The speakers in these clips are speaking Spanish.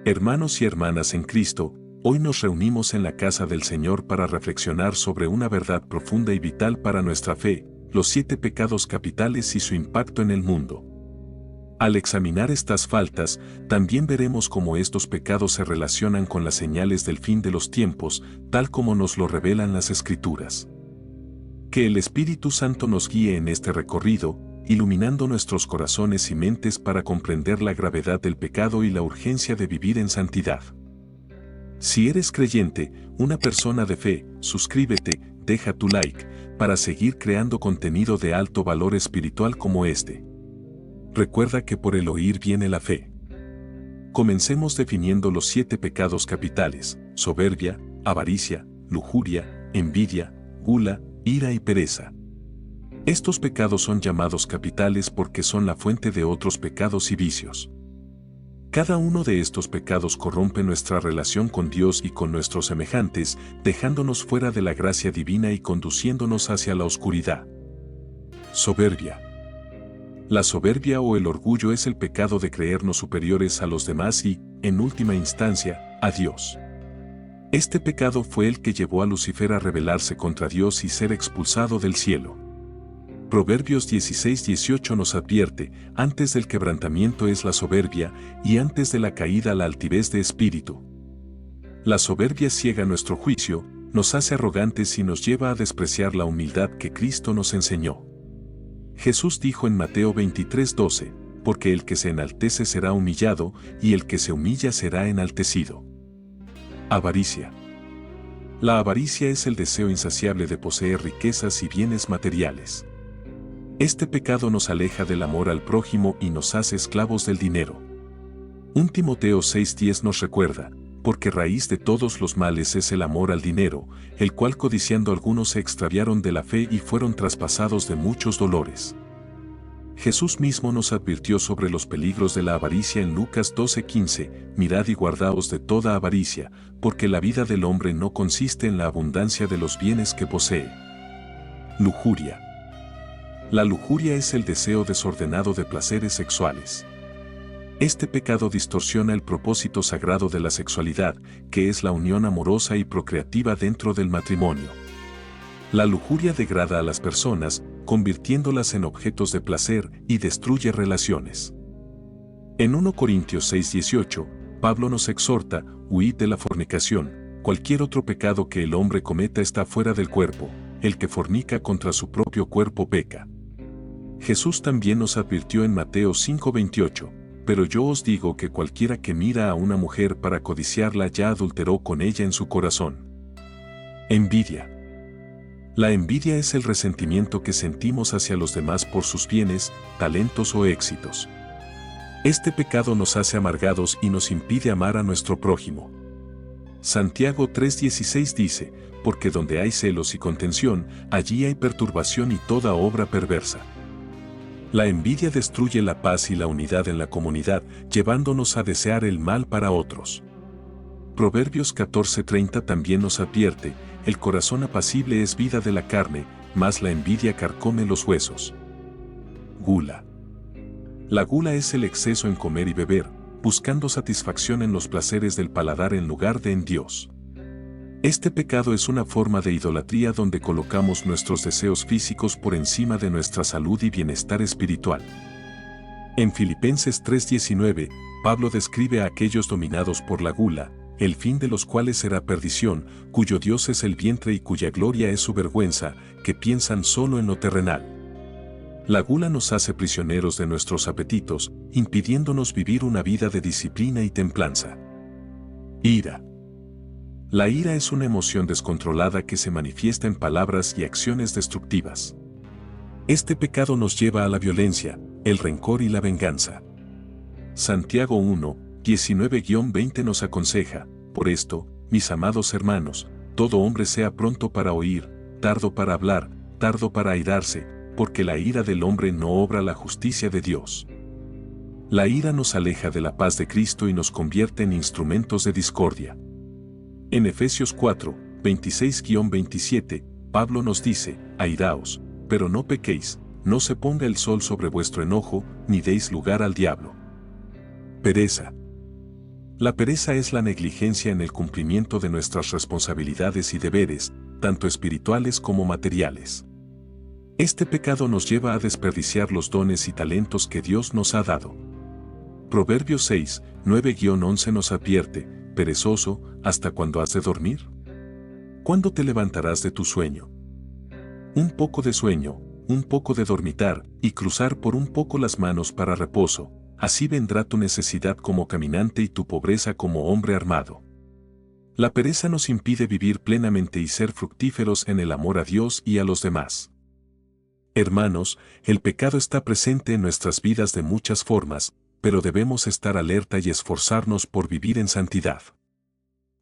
Hermanos y hermanas en Cristo, hoy nos reunimos en la casa del Señor para reflexionar sobre una verdad profunda y vital para nuestra fe, los 7 pecados capitales y su impacto en el mundo. Al examinar estas faltas, también veremos cómo estos pecados se relacionan con las señales del fin de los tiempos, tal como nos lo revelan las Escrituras. Que el Espíritu Santo nos guíe en este recorrido, iluminando nuestros corazones y mentes para comprender la gravedad del pecado y la urgencia de vivir en santidad. Si eres creyente, una persona de fe, suscríbete, deja tu like, para seguir creando contenido de alto valor espiritual como este. Recuerda que por el oír viene la fe. Comencemos definiendo los 7 pecados capitales: soberbia, avaricia, lujuria, envidia, gula, ira y pereza. Estos pecados son llamados capitales porque son la fuente de otros pecados y vicios. Cada uno de estos pecados corrompe nuestra relación con Dios y con nuestros semejantes, dejándonos fuera de la gracia divina y conduciéndonos hacia la oscuridad. Soberbia. La soberbia o el orgullo es el pecado de creernos superiores a los demás y, en última instancia, a Dios. Este pecado fue el que llevó a Lucifer a rebelarse contra Dios y ser expulsado del cielo. Proverbios 16:18 nos advierte: antes del quebrantamiento es la soberbia, y antes de la caída la altivez de espíritu. La soberbia ciega nuestro juicio, nos hace arrogantes y nos lleva a despreciar la humildad que Cristo nos enseñó. Jesús dijo en Mateo 23:12, porque el que se enaltece será humillado, y el que se humilla será enaltecido. Avaricia. La avaricia es el deseo insaciable de poseer riquezas y bienes materiales. Este pecado nos aleja del amor al prójimo y nos hace esclavos del dinero. 1 Timoteo 6:10 nos recuerda: porque raíz de todos los males es el amor al dinero, el cual codiciando algunos se extraviaron de la fe y fueron traspasados de muchos dolores. Jesús mismo nos advirtió sobre los peligros de la avaricia en Lucas 12:15, mirad y guardaos de toda avaricia, porque la vida del hombre no consiste en la abundancia de los bienes que posee. Lujuria. La lujuria es el deseo desordenado de placeres sexuales. Este pecado distorsiona el propósito sagrado de la sexualidad, que es la unión amorosa y procreativa dentro del matrimonio. La lujuria degrada a las personas, convirtiéndolas en objetos de placer y destruye relaciones. En 1 Corintios 6:18, Pablo nos exhorta: huid de la fornicación, cualquier otro pecado que el hombre cometa está fuera del cuerpo, el que fornica contra su propio cuerpo peca. Jesús también nos advirtió en Mateo 5:28, pero yo os digo que cualquiera que mira a una mujer para codiciarla ya adulteró con ella en su corazón. Envidia. La envidia es el resentimiento que sentimos hacia los demás por sus bienes, talentos o éxitos. Este pecado nos hace amargados y nos impide amar a nuestro prójimo. Santiago 3:16 dice: porque donde hay celos y contención, allí hay perturbación y toda obra perversa. La envidia destruye la paz y la unidad en la comunidad, llevándonos a desear el mal para otros. Proverbios 14:30 también nos advierte: el corazón apacible es vida de la carne, mas la envidia carcome los huesos. Gula. La gula es el exceso en comer y beber, buscando satisfacción en los placeres del paladar en lugar de en Dios. Este pecado es una forma de idolatría donde colocamos nuestros deseos físicos por encima de nuestra salud y bienestar espiritual. En Filipenses 3:19, Pablo describe a aquellos dominados por la gula, el fin de los cuales será perdición, cuyo Dios es el vientre y cuya gloria es su vergüenza, que piensan solo en lo terrenal. La gula nos hace prisioneros de nuestros apetitos, impidiéndonos vivir una vida de disciplina y templanza. Ira. La ira es una emoción descontrolada que se manifiesta en palabras y acciones destructivas. Este pecado nos lleva a la violencia, el rencor y la venganza. Santiago 1:19-20 nos aconseja: por esto, mis amados hermanos, todo hombre sea pronto para oír, tardo para hablar, tardo para airarse, porque la ira del hombre no obra la justicia de Dios. La ira nos aleja de la paz de Cristo y nos convierte en instrumentos de discordia. En Efesios 4:26-27, Pablo nos dice: airaos, pero no pequéis, no se ponga el sol sobre vuestro enojo, ni deis lugar al diablo. Pereza. La pereza es la negligencia en el cumplimiento de nuestras responsabilidades y deberes, tanto espirituales como materiales. Este pecado nos lleva a desperdiciar los dones y talentos que Dios nos ha dado. Proverbios 6, 9-11 nos advierte: perezoso, ¿hasta cuándo has de dormir? ¿Cuándo te levantarás de tu sueño? Un poco de sueño, un poco de dormitar, y cruzar por un poco las manos para reposo, así vendrá tu necesidad como caminante y tu pobreza como hombre armado. La pereza nos impide vivir plenamente y ser fructíferos en el amor a Dios y a los demás. Hermanos, el pecado está presente en nuestras vidas de muchas formas, pero debemos estar alerta y esforzarnos por vivir en santidad.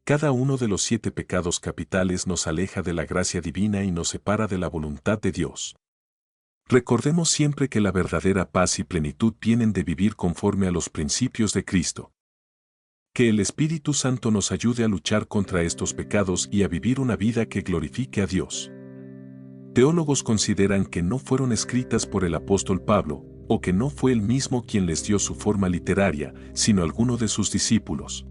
Cada uno de los 7 pecados capitales nos aleja de la gracia divina y nos separa de la voluntad de Dios. Recordemos siempre que la verdadera paz y plenitud vienen de vivir conforme a los principios de Cristo. Que el Espíritu Santo nos ayude a luchar contra estos pecados y a vivir una vida que glorifique a Dios. Teólogos consideran que no fueron escritas por el apóstol Pablo, o que no fue él mismo quien les dio su forma literaria, sino alguno de sus discípulos.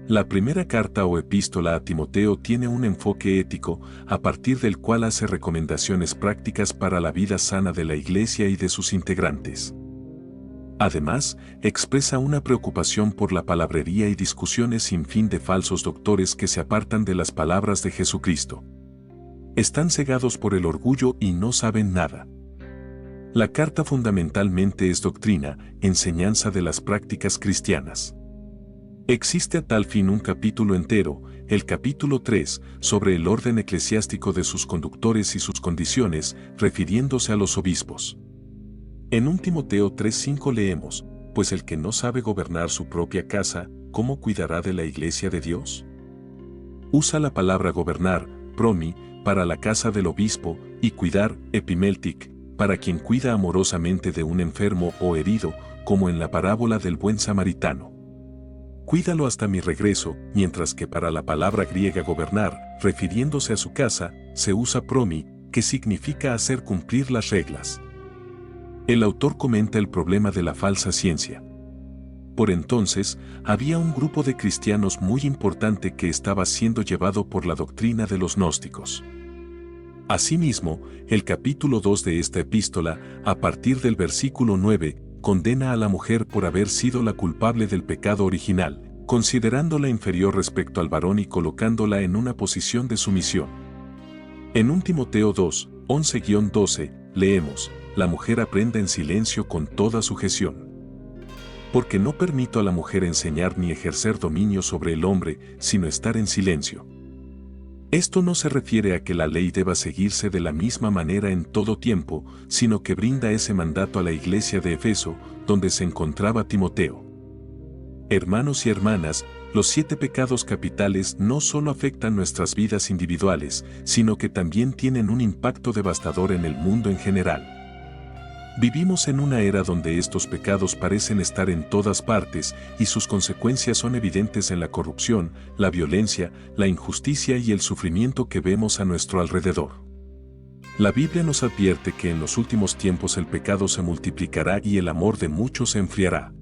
La primera carta o epístola a Timoteo tiene un enfoque ético, a partir del cual hace recomendaciones prácticas para la vida sana de la Iglesia y de sus integrantes. Además, expresa una preocupación por la palabrería y discusiones sin fin de falsos doctores que se apartan de las palabras de Jesucristo. Están cegados por el orgullo y no saben nada. La carta fundamentalmente es doctrina, enseñanza de las prácticas cristianas. Existe a tal fin un capítulo entero, el capítulo 3, sobre el orden eclesiástico de sus conductores y sus condiciones, refiriéndose a los obispos. En 1 Timoteo 3:5 leemos: pues el que no sabe gobernar su propia casa, ¿cómo cuidará de la iglesia de Dios? Usa la palabra gobernar, promi, para la casa del obispo, y cuidar, epimeltic, para quien cuida amorosamente de un enfermo o herido, como en la parábola del buen samaritano. Cuídalo hasta mi regreso, mientras que para la palabra griega gobernar, refiriéndose a su casa, se usa promi, que significa hacer cumplir las reglas. El autor comenta el problema de la falsa ciencia. Por entonces, había un grupo de cristianos muy importante que estaba siendo llevado por la doctrina de los gnósticos. Asimismo, el capítulo 2 de esta epístola, a partir del versículo 9, condena a la mujer por haber sido la culpable del pecado original, considerándola inferior respecto al varón y colocándola en una posición de sumisión. En 1 Timoteo 2, 11-12, leemos: la mujer aprenda en silencio con toda sujeción. Porque no permito a la mujer enseñar ni ejercer dominio sobre el hombre, sino estar en silencio. Esto no se refiere a que la ley deba seguirse de la misma manera en todo tiempo, sino que brinda ese mandato a la iglesia de Efeso, donde se encontraba Timoteo. Hermanos y hermanas, los 7 pecados capitales no solo afectan nuestras vidas individuales, sino que también tienen un impacto devastador en el mundo en general. Vivimos en una era donde estos pecados parecen estar en todas partes y sus consecuencias son evidentes en la corrupción, la violencia, la injusticia y el sufrimiento que vemos a nuestro alrededor. La Biblia nos advierte que en los últimos tiempos el pecado se multiplicará y el amor de muchos se enfriará.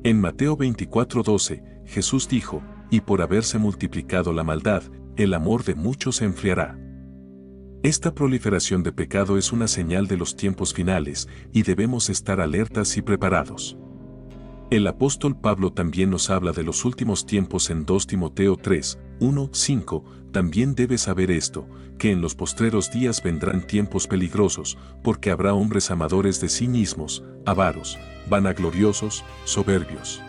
En Mateo 24:12, Jesús dijo: y por haberse multiplicado la maldad, el amor de muchos se enfriará. Esta proliferación de pecado es una señal de los tiempos finales, y debemos estar alertas y preparados. El apóstol Pablo también nos habla de los últimos tiempos en 2 Timoteo 3, 1-5, también debes saber esto, que en los postreros días vendrán tiempos peligrosos, porque habrá hombres amadores de sí mismos, avaros, vanagloriosos, soberbios,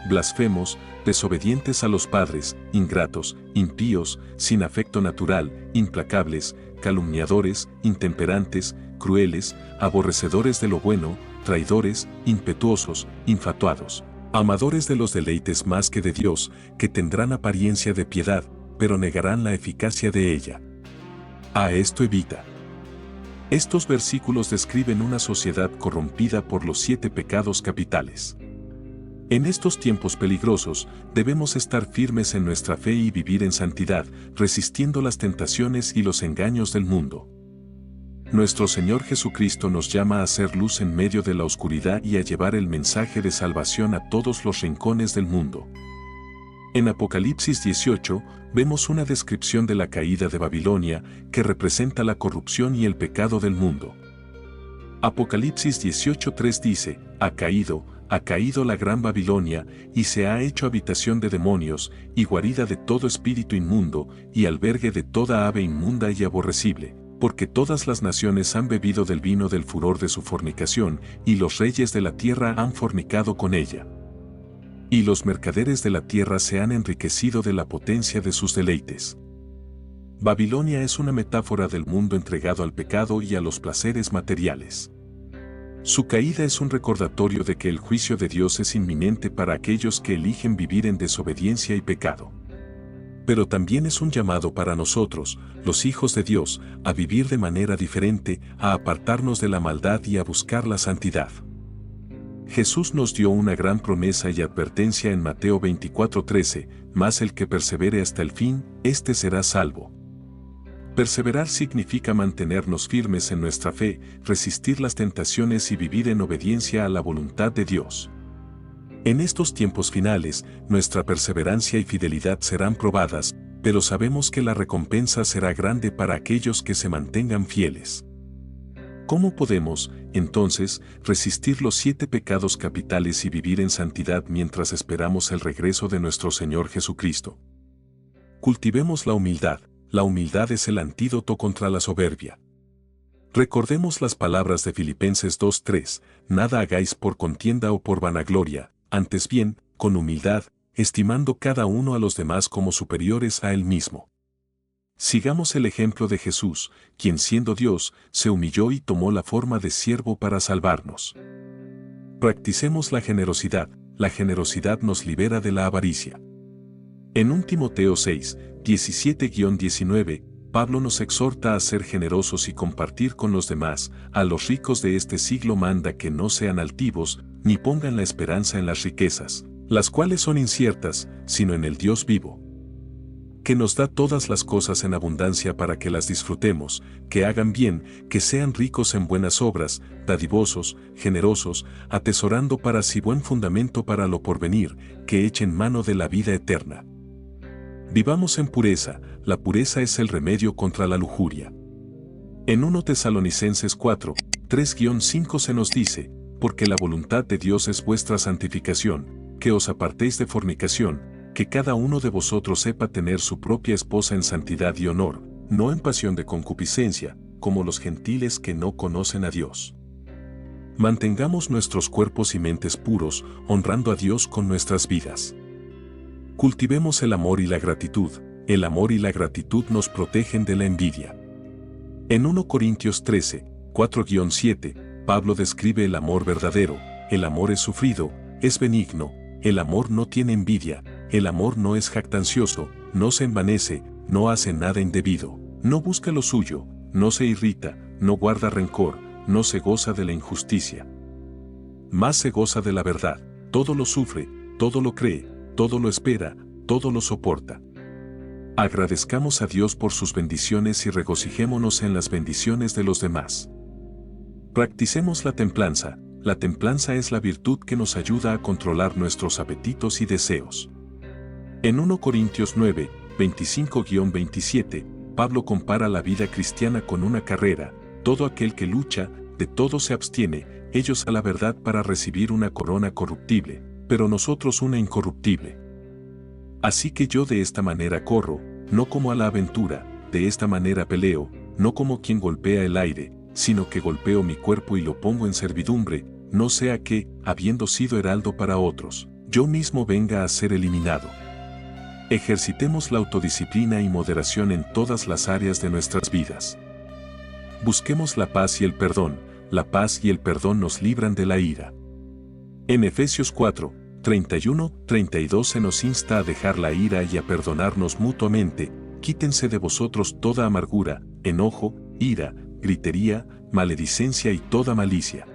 blasfemos, desobedientes a los padres, ingratos, impíos, sin afecto natural, implacables, calumniadores, intemperantes, crueles, aborrecedores de lo bueno, traidores, impetuosos, infatuados, amadores de los deleites más que de Dios, que tendrán apariencia de piedad, pero negarán la eficacia de ella. A esto evita. Estos versículos describen una sociedad corrompida por los 7 pecados capitales. En estos tiempos peligrosos, debemos estar firmes en nuestra fe y vivir en santidad, resistiendo las tentaciones y los engaños del mundo. Nuestro Señor Jesucristo nos llama a ser luz en medio de la oscuridad y a llevar el mensaje de salvación a todos los rincones del mundo. En Apocalipsis 18, vemos una descripción de la caída de Babilonia, que representa la corrupción y el pecado del mundo. Apocalipsis 18:3 dice, ha caído la gran Babilonia, y se ha hecho habitación de demonios, y guarida de todo espíritu inmundo, y albergue de toda ave inmunda y aborrecible, porque todas las naciones han bebido del vino del furor de su fornicación, y los reyes de la tierra han fornicado con ella. Y los mercaderes de la tierra se han enriquecido de la potencia de sus deleites. Babilonia es una metáfora del mundo entregado al pecado y a los placeres materiales. Su caída es un recordatorio de que el juicio de Dios es inminente para aquellos que eligen vivir en desobediencia y pecado. Pero también es un llamado para nosotros, los hijos de Dios, a vivir de manera diferente, a apartarnos de la maldad y a buscar la santidad. Jesús nos dio una gran promesa y advertencia en Mateo 24:13, mas el que persevere hasta el fin, éste será salvo. Perseverar significa mantenernos firmes en nuestra fe, resistir las tentaciones y vivir en obediencia a la voluntad de Dios. En estos tiempos finales, nuestra perseverancia y fidelidad serán probadas, pero sabemos que la recompensa será grande para aquellos que se mantengan fieles. ¿Cómo podemos, entonces, resistir los 7 pecados capitales y vivir en santidad mientras esperamos el regreso de nuestro Señor Jesucristo? Cultivemos la humildad. La humildad es el antídoto contra la soberbia. Recordemos las palabras de Filipenses 2:3, nada hagáis por contienda o por vanagloria, antes bien, con humildad, estimando cada uno a los demás como superiores a él mismo. Sigamos el ejemplo de Jesús, quien siendo Dios, se humilló y tomó la forma de siervo para salvarnos. Practicemos la generosidad nos libera de la avaricia. En 1 Timoteo 6, 17-19, Pablo nos exhorta a ser generosos y compartir con los demás. A los ricos de este siglo manda que no sean altivos, ni pongan la esperanza en las riquezas, las cuales son inciertas, sino en el Dios vivo, que nos da todas las cosas en abundancia para que las disfrutemos, que hagan bien, que sean ricos en buenas obras, dadivosos, generosos, atesorando para sí buen fundamento para lo porvenir, que echen mano de la vida eterna. Vivamos en pureza, la pureza es el remedio contra la lujuria. En 1 Tesalonicenses 4, 3-5 se nos dice, porque la voluntad de Dios es vuestra santificación, que os apartéis de fornicación, que cada uno de vosotros sepa tener su propia esposa en santidad y honor, no en pasión de concupiscencia, como los gentiles que no conocen a Dios. Mantengamos nuestros cuerpos y mentes puros, honrando a Dios con nuestras vidas. Cultivemos el amor y la gratitud. El amor y la gratitud nos protegen de la envidia. En 1 Corintios 13, 4-7, Pablo describe el amor verdadero. El amor es sufrido, es benigno, el amor no tiene envidia, el amor no es jactancioso, no se envanece, no hace nada indebido, no busca lo suyo, no se irrita, no guarda rencor, no se goza de la injusticia. Más se goza de la verdad, todo lo sufre, todo lo cree, todo lo espera, todo lo soporta. Agradezcamos a Dios por sus bendiciones y regocijémonos en las bendiciones de los demás. Practicemos la templanza. La templanza es la virtud que nos ayuda a controlar nuestros apetitos y deseos. En 1 Corintios 9, 25-27, Pablo compara la vida cristiana con una carrera. Todo aquel que lucha, de todo se abstiene, ellos a la verdad para recibir una corona corruptible, pero nosotros una incorruptible. Así que yo de esta manera corro, no como a la aventura, de esta manera peleo, no como quien golpea el aire, sino que golpeo mi cuerpo y lo pongo en servidumbre, no sea que, habiendo sido heraldo para otros, yo mismo venga a ser eliminado. Ejercitemos la autodisciplina y moderación en todas las áreas de nuestras vidas. Busquemos la paz y el perdón. La paz y el perdón nos libran de la ira. En Efesios 4, 31-32 se nos insta a dejar la ira y a perdonarnos mutuamente. Quítense de vosotros toda amargura, enojo, ira, gritería, maledicencia y toda malicia.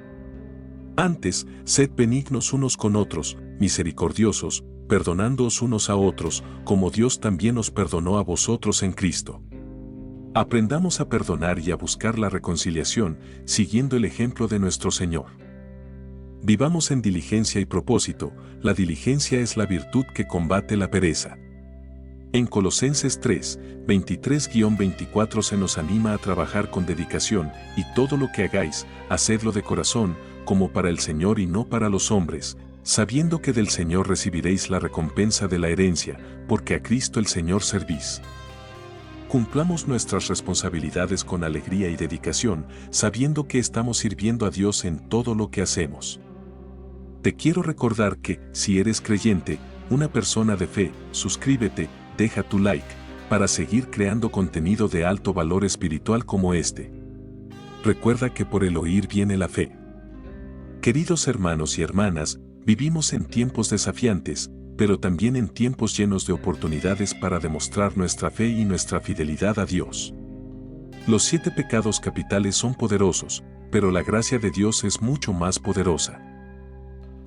Antes, sed benignos unos con otros, misericordiosos, perdonándoos unos a otros, como Dios también os perdonó a vosotros en Cristo. Aprendamos a perdonar y a buscar la reconciliación, siguiendo el ejemplo de nuestro Señor. Vivamos en diligencia y propósito. La diligencia es la virtud que combate la pereza. En Colosenses 3, 23-24 se nos anima a trabajar con dedicación, y todo lo que hagáis, hacedlo de corazón, como para el Señor y no para los hombres, sabiendo que del Señor recibiréis la recompensa de la herencia, porque a Cristo el Señor servís. Cumplamos nuestras responsabilidades con alegría y dedicación, sabiendo que estamos sirviendo a Dios en todo lo que hacemos. Te quiero recordar que, si eres creyente, una persona de fe, suscríbete, deja tu like, para seguir creando contenido de alto valor espiritual como este. Recuerda que por el oír viene la fe. Queridos hermanos y hermanas, vivimos en tiempos desafiantes, pero también en tiempos llenos de oportunidades para demostrar nuestra fe y nuestra fidelidad a Dios. Los 7 pecados capitales son poderosos, pero la gracia de Dios es mucho más poderosa.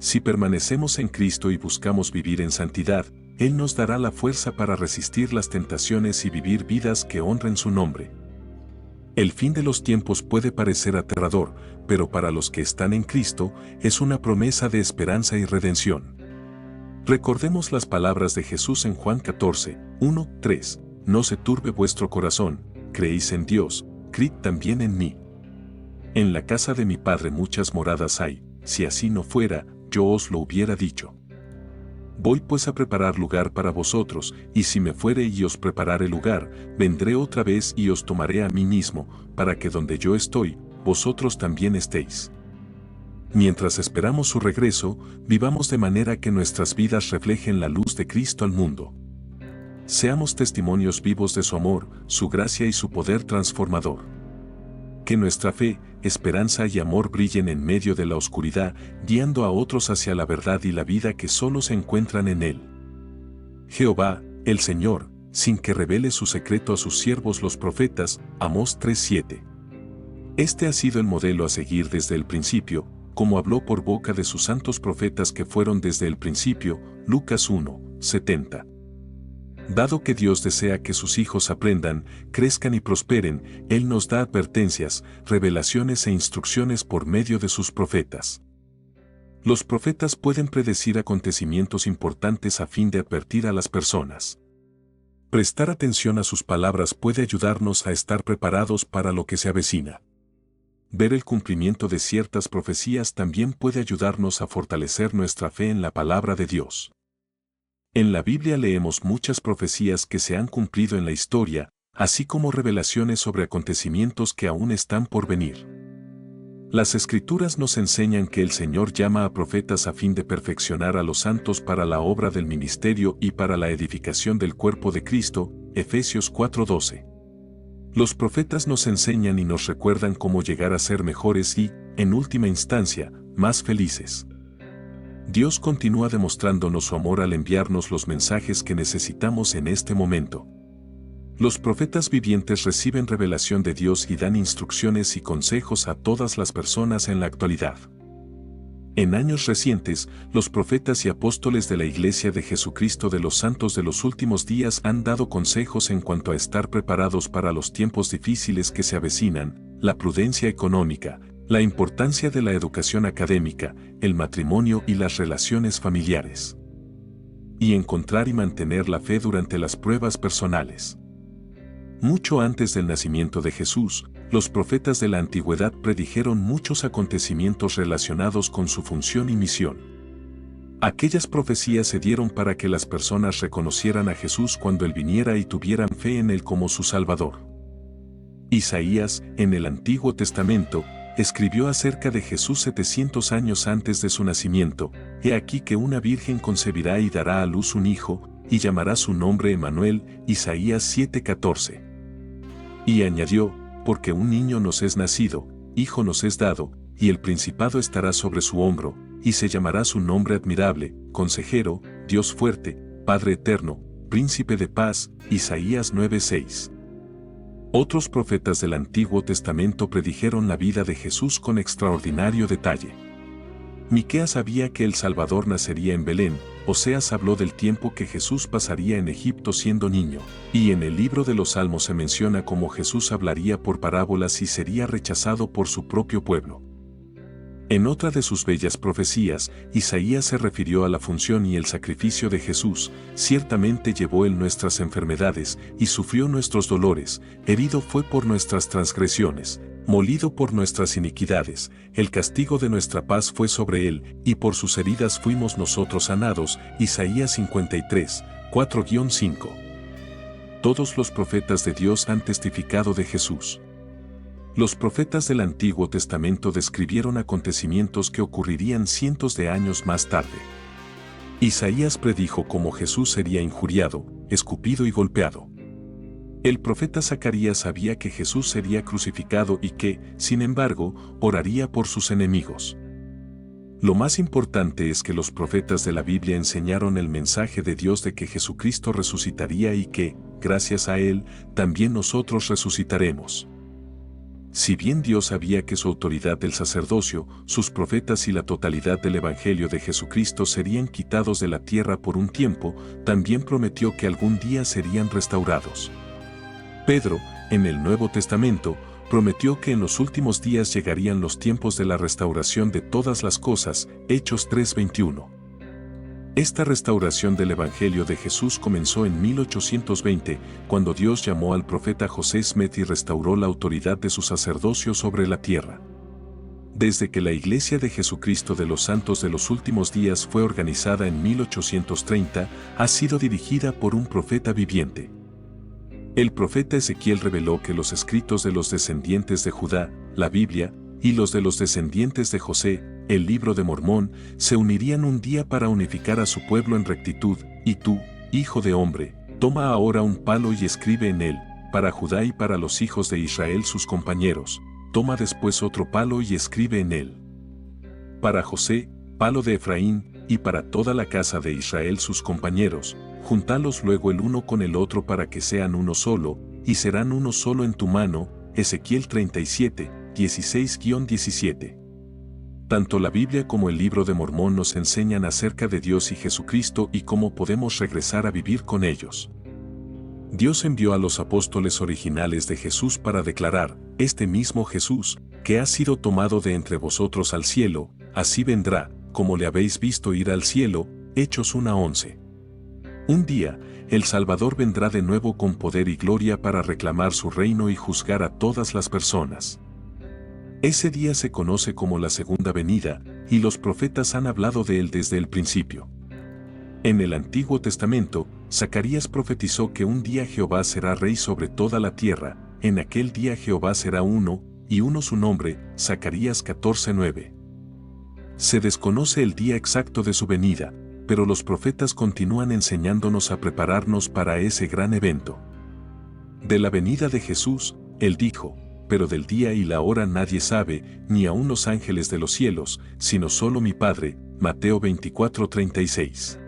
Si permanecemos en Cristo y buscamos vivir en santidad, Él nos dará la fuerza para resistir las tentaciones y vivir vidas que honren su nombre. El fin de los tiempos puede parecer aterrador, pero para los que están en Cristo, es una promesa de esperanza y redención. Recordemos las palabras de Jesús en Juan 14, 1, 3. No se turbe vuestro corazón, creéis en Dios, creed también en mí. En la casa de mi Padre muchas moradas hay, si así no fuera, yo os lo hubiera dicho. Voy pues a preparar lugar para vosotros, y si me fuere y os preparare lugar, vendré otra vez y os tomaré a mí mismo, para que donde yo estoy, vosotros también estéis. Mientras esperamos su regreso, vivamos de manera que nuestras vidas reflejen la luz de Cristo al mundo. Seamos testimonios vivos de su amor, su gracia y su poder transformador. Que nuestra fe, esperanza y amor brillen en medio de la oscuridad, guiando a otros hacia la verdad y la vida que solo se encuentran en Él. Jehová, el Señor, sin que revele su secreto a sus siervos los profetas, Amós 3:7. Este ha sido el modelo a seguir desde el principio, como habló por boca de sus santos profetas que fueron desde el principio, Lucas 1:70. Dado que Dios desea que sus hijos aprendan, crezcan y prosperen, Él nos da advertencias, revelaciones e instrucciones por medio de sus profetas. Los profetas pueden predecir acontecimientos importantes a fin de advertir a las personas. Prestar atención a sus palabras puede ayudarnos a estar preparados para lo que se avecina. Ver el cumplimiento de ciertas profecías también puede ayudarnos a fortalecer nuestra fe en la palabra de Dios. En la Biblia leemos muchas profecías que se han cumplido en la historia, así como revelaciones sobre acontecimientos que aún están por venir. Las Escrituras nos enseñan que el Señor llama a profetas a fin de perfeccionar a los santos para la obra del ministerio y para la edificación del cuerpo de Cristo, Efesios 4:12. Los profetas nos enseñan y nos recuerdan cómo llegar a ser mejores y, en última instancia, más felices. Dios continúa demostrándonos su amor al enviarnos los mensajes que necesitamos en este momento. Los profetas vivientes reciben revelación de Dios y dan instrucciones y consejos a todas las personas en la actualidad. En años recientes, los profetas y apóstoles de la Iglesia de Jesucristo de los Santos de los Últimos Días han dado consejos en cuanto a estar preparados para los tiempos difíciles que se avecinan, la prudencia económica, la importancia de la educación académica, el matrimonio y las relaciones familiares. Y encontrar y mantener la fe durante las pruebas personales. Mucho antes del nacimiento de Jesús, los profetas de la antigüedad predijeron muchos acontecimientos relacionados con su función y misión. Aquellas profecías se dieron para que las personas reconocieran a Jesús cuando Él viniera y tuvieran fe en Él como su Salvador. Isaías, en el Antiguo Testamento, escribió acerca de Jesús 700 años antes de su nacimiento: He aquí que una virgen concebirá y dará a luz un hijo, y llamará su nombre Emmanuel, Isaías 7:14. Y añadió: Porque un niño nos es nacido, hijo nos es dado, y el principado estará sobre su hombro, y se llamará su nombre admirable, consejero, Dios fuerte, Padre eterno, príncipe de paz, Isaías 9:6. Otros profetas del Antiguo Testamento predijeron la vida de Jesús con extraordinario detalle. Miqueas sabía que el Salvador nacería en Belén, Oseas habló del tiempo que Jesús pasaría en Egipto siendo niño, y en el libro de los Salmos se menciona cómo Jesús hablaría por parábolas y sería rechazado por su propio pueblo. En otra de sus bellas profecías, Isaías se refirió a la función y el sacrificio de Jesús. Ciertamente llevó él nuestras enfermedades y sufrió nuestros dolores, herido fue por nuestras transgresiones, molido por nuestras iniquidades, el castigo de nuestra paz fue sobre él, y por sus heridas fuimos nosotros sanados. Isaías 53, 4-5. Todos los profetas de Dios han testificado de Jesús. Los profetas del Antiguo Testamento describieron acontecimientos que ocurrirían cientos de años más tarde. Isaías predijo cómo Jesús sería injuriado, escupido y golpeado. El profeta Zacarías sabía que Jesús sería crucificado y que, sin embargo, oraría por sus enemigos. Lo más importante es que los profetas de la Biblia enseñaron el mensaje de Dios de que Jesucristo resucitaría y que, gracias a Él, también nosotros resucitaremos. Si bien Dios sabía que su autoridad del sacerdocio, sus profetas y la totalidad del Evangelio de Jesucristo serían quitados de la tierra por un tiempo, también prometió que algún día serían restaurados. Pedro, en el Nuevo Testamento, prometió que en los últimos días llegarían los tiempos de la restauración de todas las cosas, Hechos 3:21. Esta restauración del Evangelio de Jesús comenzó en 1820, cuando Dios llamó al profeta José Smith y restauró la autoridad de su sacerdocio sobre la tierra. Desde que la Iglesia de Jesucristo de los Santos de los Últimos Días fue organizada en 1830, ha sido dirigida por un profeta viviente. El profeta Ezequiel reveló que los escritos de los descendientes de Judá, la Biblia, y los de los descendientes de José, el libro de Mormón, se unirían un día para unificar a su pueblo en rectitud, y tú, hijo de hombre, toma ahora un palo y escribe en él, para Judá y para los hijos de Israel sus compañeros, toma después otro palo y escribe en él. Para José, palo de Efraín, y para toda la casa de Israel sus compañeros, juntalos luego el uno con el otro para que sean uno solo, y serán uno solo en tu mano. Ezequiel 37, 16-17. Tanto la Biblia como el libro de Mormón nos enseñan acerca de Dios y Jesucristo y cómo podemos regresar a vivir con ellos. Dios envió a los apóstoles originales de Jesús para declarar, este mismo Jesús, que ha sido tomado de entre vosotros al cielo, así vendrá, como le habéis visto ir al cielo. Hechos 1:11. Un día, el Salvador vendrá de nuevo con poder y gloria para reclamar su reino y juzgar a todas las personas. Ese día se conoce como la segunda venida, y los profetas han hablado de él desde el principio. En el Antiguo Testamento, Zacarías profetizó que un día Jehová será rey sobre toda la tierra, en aquel día Jehová será uno, y uno su nombre, Zacarías 14:9. Se desconoce el día exacto de su venida, pero los profetas continúan enseñándonos a prepararnos para ese gran evento. De la venida de Jesús, él dijo, pero del día y la hora nadie sabe, ni aun los ángeles de los cielos, sino solo mi Padre. Mateo 24:36.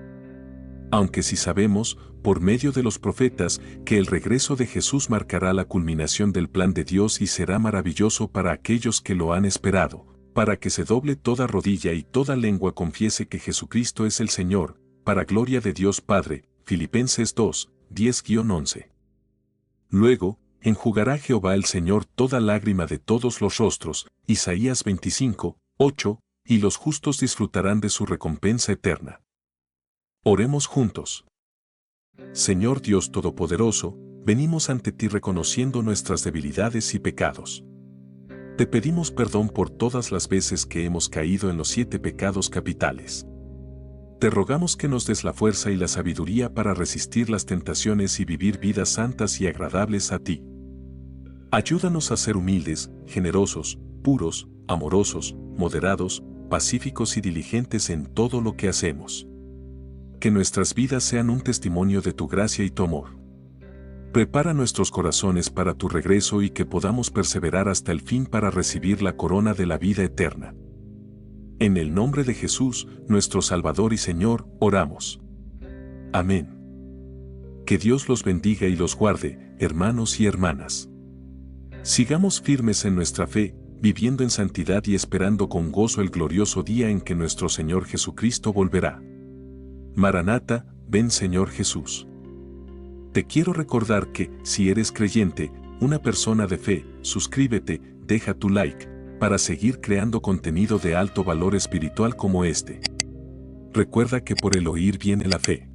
Aunque sí sabemos, por medio de los profetas, que el regreso de Jesús marcará la culminación del plan de Dios y será maravilloso para aquellos que lo han esperado, para que se doble toda rodilla y toda lengua confiese que Jesucristo es el Señor, para gloria de Dios Padre. Filipenses 2, 10-11. Luego, enjugará Jehová el Señor toda lágrima de todos los rostros. Isaías 25, 8, y los justos disfrutarán de su recompensa eterna. Oremos juntos. Señor Dios Todopoderoso, venimos ante ti reconociendo nuestras debilidades y pecados. Te pedimos perdón por todas las veces que hemos caído en los 7 pecados capitales. Te rogamos que nos des la fuerza y la sabiduría para resistir las tentaciones y vivir vidas santas y agradables a ti. Ayúdanos a ser humildes, generosos, puros, amorosos, moderados, pacíficos y diligentes en todo lo que hacemos. Que nuestras vidas sean un testimonio de tu gracia y tu amor. Prepara nuestros corazones para tu regreso y que podamos perseverar hasta el fin para recibir la corona de la vida eterna. En el nombre de Jesús, nuestro Salvador y Señor, oramos. Amén. Que Dios los bendiga y los guarde, hermanos y hermanas. Sigamos firmes en nuestra fe, viviendo en santidad y esperando con gozo el glorioso día en que nuestro Señor Jesucristo volverá. Maranata, ven Señor Jesús. Te quiero recordar que, si eres creyente, una persona de fe, suscríbete, deja tu like, para seguir creando contenido de alto valor espiritual como este. Recuerda que por el oír viene la fe.